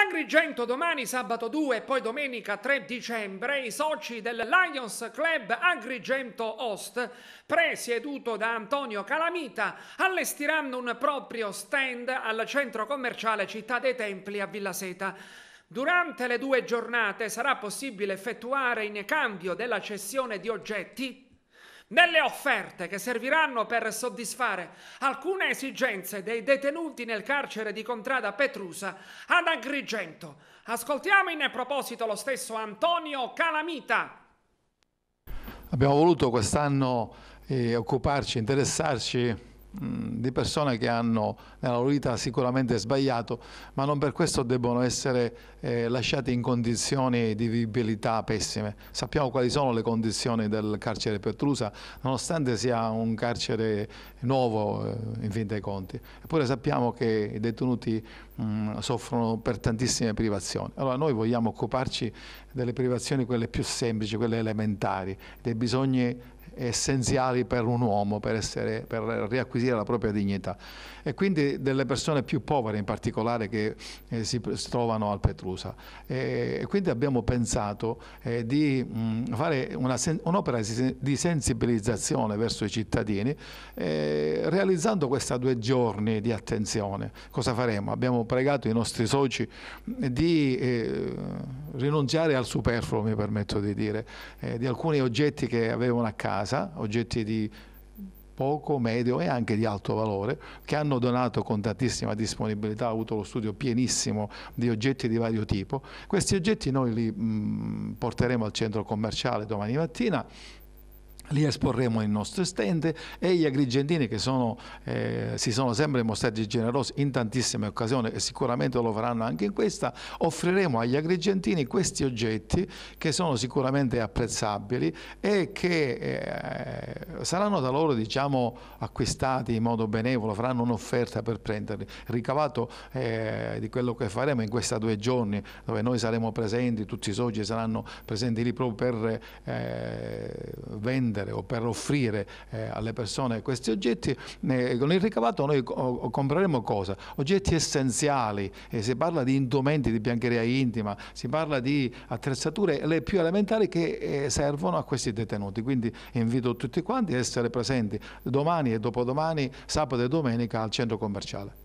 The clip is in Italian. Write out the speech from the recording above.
Agrigento domani sabato 2 e poi domenica 3 dicembre i soci del Lions Club Agrigento Host, presieduto da Antonio Calamita, allestiranno un proprio stand al centro commerciale Città dei Templi a Villa Seta. Durante le 2 giornate sarà possibile effettuare in cambio della cessione di oggetti delle offerte che serviranno per soddisfare alcune esigenze dei detenuti nel carcere di Contrada Petrusa ad Agrigento. Ascoltiamo in proposito lo stesso Antonio Calamita. Abbiamo voluto quest'anno occuparci, interessarci di persone che hanno nella loro vita sicuramente sbagliato, ma non per questo debbono essere lasciati in condizioni di vivibilità pessime. Sappiamo quali sono le condizioni del carcere Petrusa, nonostante sia un carcere nuovo in fin dei conti. Eppure sappiamo che i detenuti soffrono per tantissime privazioni. Allora noi vogliamo occuparci delle privazioni, quelle più semplici, quelle elementari, dei bisogni essenziali per un uomo per riacquisire la propria dignità, e quindi delle persone più povere in particolare che si trovano al Petrusa. E quindi abbiamo pensato di fare un'opera di sensibilizzazione verso i cittadini, realizzando questi 2 giorni di attenzione. Cosa faremo? Abbiamo pregato i nostri soci di rinunciare al superfluo, mi permetto di dire, di alcuni oggetti che avevano a casa, oggetti di poco, medio e anche di alto valore, che hanno donato con tantissima disponibilità, ha avuto lo studio pienissimo di oggetti di vario tipo. Questi oggetti noi li porteremo al centro commerciale domani mattina, li esporremo in nostro stand, e gli agrigentini che si sono sempre mostrati generosi in tantissime occasioni e sicuramente lo faranno anche in questa, offriremo agli agrigentini questi oggetti che sono sicuramente apprezzabili e che saranno da loro, diciamo, acquistati in modo benevolo, faranno un'offerta per prenderli. Il ricavato di quello che faremo in questi 2 giorni, dove noi saremo presenti, tutti i soci saranno presenti lì proprio per vendere o per offrire alle persone questi oggetti, con il ricavato noi compreremo cosa? Oggetti essenziali, si parla di indumenti di biancheria intima, si parla di attrezzature le più elementari che servono a questi detenuti. Quindi invito tutti quanti a essere presenti domani e dopodomani, sabato e domenica, al centro commerciale.